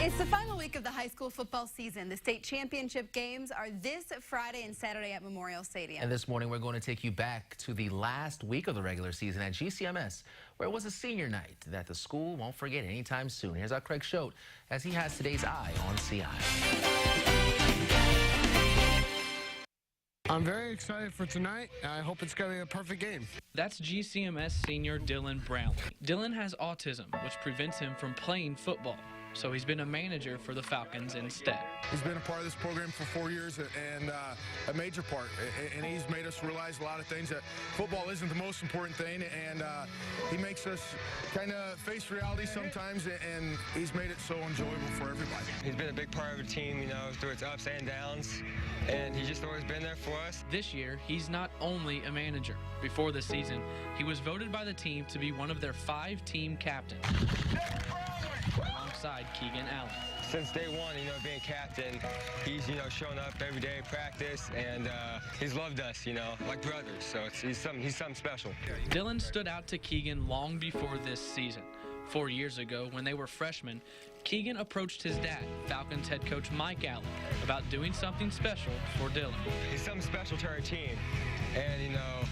It's the final week of the high school football season. The state championship games are this Friday and Saturday at Memorial Stadium. And this morning, we're going to take you back to the last week of the regular season at GCMS, where it was a senior night that the school won't forget anytime soon. Here's our Craig Choate as he has today's Eye on CI. I'm very excited for tonight. I hope it's going to be a perfect game. That's GCMS senior Dylan Brownlee. Dylan has autism, which prevents him from playing football. So he's been a manager for the Falcons instead. He's been a part of this program for 4 years and a major part. And he's made us realize a lot of things, that football isn't the most important thing. And he makes us kind of face reality sometimes, and he's made it so enjoyable for everybody. He's been a big part of the team, you know, through its ups and downs. And he's just always been there for us. This year, he's not only a manager. Before the season, he was voted by the team to be one of their 5-team captains, alongside Keegan Allen. Since day one, you know, being captain, he's, you know, shown up every day at practice, and he's loved us, you know, like brothers. So he's something special. Dylan stood out to Keegan long before this season. 4 years ago, when they were freshmen, Keegan approached his dad, Falcons head coach Mike Allen, about doing something special for Dylan. He's something special to our team, and, you know,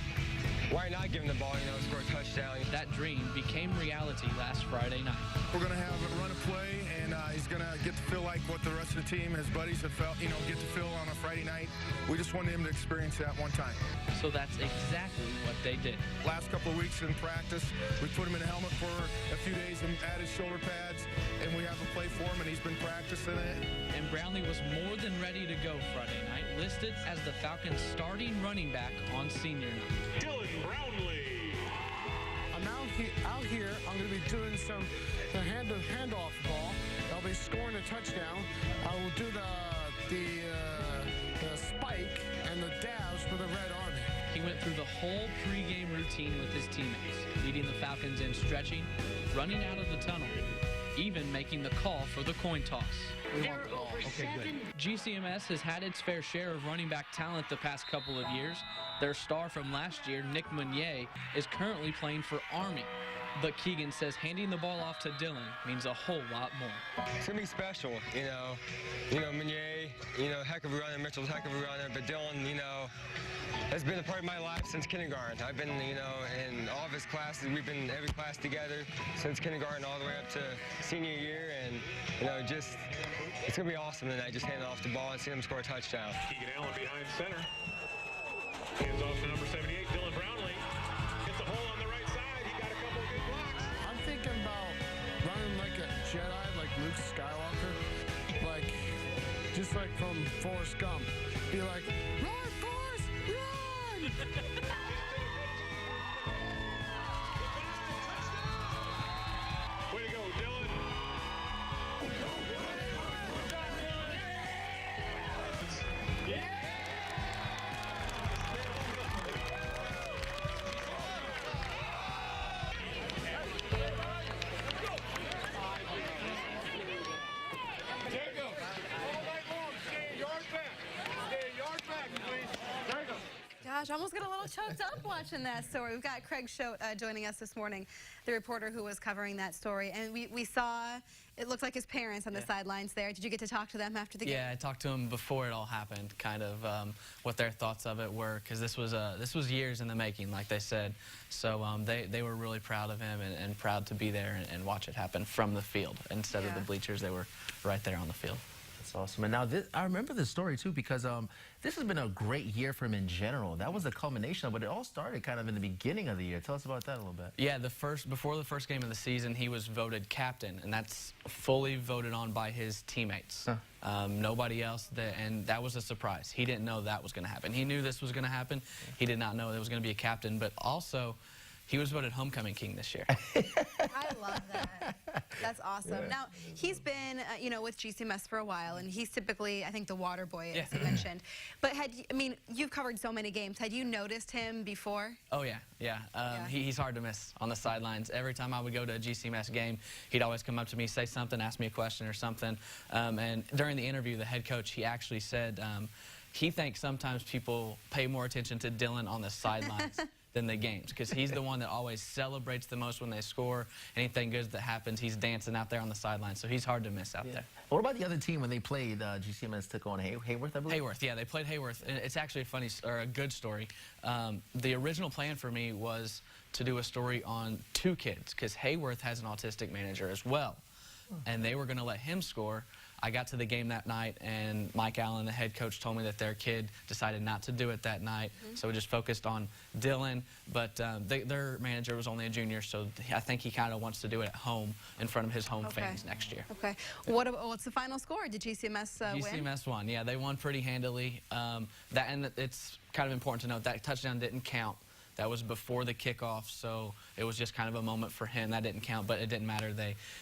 why not give him the ball, you know, score a touchdown. That dream became reality last Friday night. We're going to have a run of play, and he's going to get to feel like what the rest of the team, his buddies have felt, you know, get to feel on a Friday night. We just wanted him to experience that one time. So that's exactly what they did. Last couple of weeks in practice, we put him in a helmet for a few days and added shoulder pads, and we have a play for him, and he's been practicing it. And Brownlee was more than ready to go Friday night, listed as the Falcons' starting running back on senior night. Dylan Brownlee. I'm out here. I'm going to be doing the handoff ball. I'll be scoring a touchdown. I will do the spike and the dabs for the Red Army. He went through the whole pregame routine with his teammates, leading the Falcons in stretching, running out of the tunnel, even making the call for the coin toss. We want the ball. Okay, good. GCMS has had its fair share of running back talent the past couple of years. Their star from last year, Nick Meunier, is currently playing for Army. But Keegan says handing the ball off to Dylan means a whole lot more. It's going to be special, you know, Meunier, you know, heck of a runner, Mitchell's heck of a runner, but Dylan, you know, has been a part of my life since kindergarten. I've been, you know, in all of his classes. We've been in every class together since kindergarten all the way up to senior year, and, you know, just, it's going to be awesome tonight, just handing off the ball and seeing him score a touchdown. Keegan Allen behind center. Hands off to number 78, Dylan Brownlee. Gets a hole on the right side. He got a couple of good blocks. I'm thinking about running like a Jedi, like Luke Skywalker. Like, just like from Forrest Gump. Be like, run, Forrest, run! Way to go, Dylan. Gosh, I almost got a little choked up watching that story. We've got Craig Choate joining us this morning, the reporter who was covering that story. And we saw, it looked like his parents on the sidelines there. Did you get to talk to them after the game? Yeah, I talked to them before it all happened, kind of what their thoughts of it were, because this was years in the making, like they said. So they were really proud of him and proud to be there and watch it happen from the field. Instead of the bleachers, they were right there on the field. That's awesome. And now I remember this story too, because this has been a great year for him in general. That was the culmination of it. It all started kind of in the beginning of the year. Tell us about that a little bit. Yeah, before the first game of the season, he was voted captain, and that's fully voted on by his teammates. Huh. Nobody else, and that was a surprise. He didn't know that was going to happen. He knew this was going to happen. He did not know there was going to be a captain, but also he was voted homecoming king this year. I love that. That's awesome. Yeah. Now, he's been, you know, with GCMS for a while, and he's typically, I think, the water boy, as you mentioned. But you've covered so many games. Had you noticed him before? Oh, yeah. He's hard to miss on the sidelines. Every time I would go to a GCMS game, he'd always come up to me, say something, ask me a question or something. And during the interview, the head coach, he actually said he thinks sometimes people pay more attention to Dylan on the sidelines than the games, because he's the one that always celebrates the most when they score. Anything good that happens, he's dancing out there on the sideline, so he's hard to miss out there. What about the other team when they played? GCMS took on Hayworth, I believe? Hayworth, yeah, they played Hayworth. And it's actually a good story. The original plan for me was to do a story on 2 kids, because Hayworth has an autistic manager as well, and they were going to let him score. I got to the game that night, and Mike Allen, the head coach, told me that their kid decided not to do it that night, so we just focused on Dylan. But their manager was only a junior, so I think he kind of wants to do it at home in front of his home fans next year. Okay. What's the final score? Did GCMS win? GCMS won. Yeah, they won pretty handily. And it's kind of important to note that touchdown didn't count. That was before the kickoff, so it was just kind of a moment for him. That didn't count, but it didn't matter.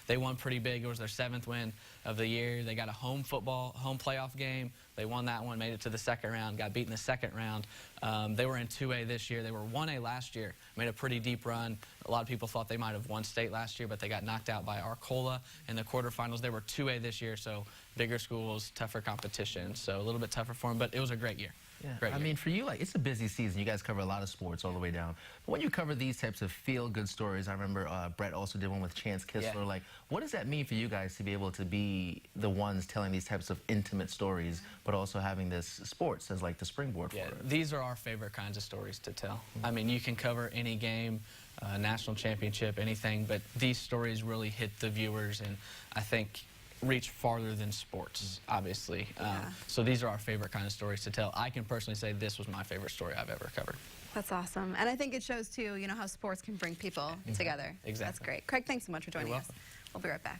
They won pretty big. It was their 7th win of the year. They got a home playoff game. They won that one, made it to the 2nd round, got beat in the 2nd round. They were in 2A this year. They were 1A last year, made a pretty deep run. A lot of people thought they might have won state last year, but they got knocked out by Arcola in the quarterfinals. They were 2A this year, so bigger schools, tougher competition, so a little bit tougher for them, but it was a great year. Yeah, I mean, for you, like, it's a busy season. You guys cover a lot of sports all the way down. But when you cover these types of feel-good stories, I remember Brett also did one with Chance Kistler. Like, what does that mean for you guys to be able to be the ones telling these types of intimate stories, but also having this sports as, like, the springboard for it? These are our favorite kinds of stories to tell. I mean, you can cover any game, national championship, anything, but these stories really hit the viewers, and I think reach farther than sports, obviously. So these are our favorite kind of stories to tell. I can personally say this was my favorite story I've ever covered. That's awesome. And I think it shows, too, you know, how sports can bring people together. Exactly. That's great. Craig, thanks so much for joining us. We'll be right back.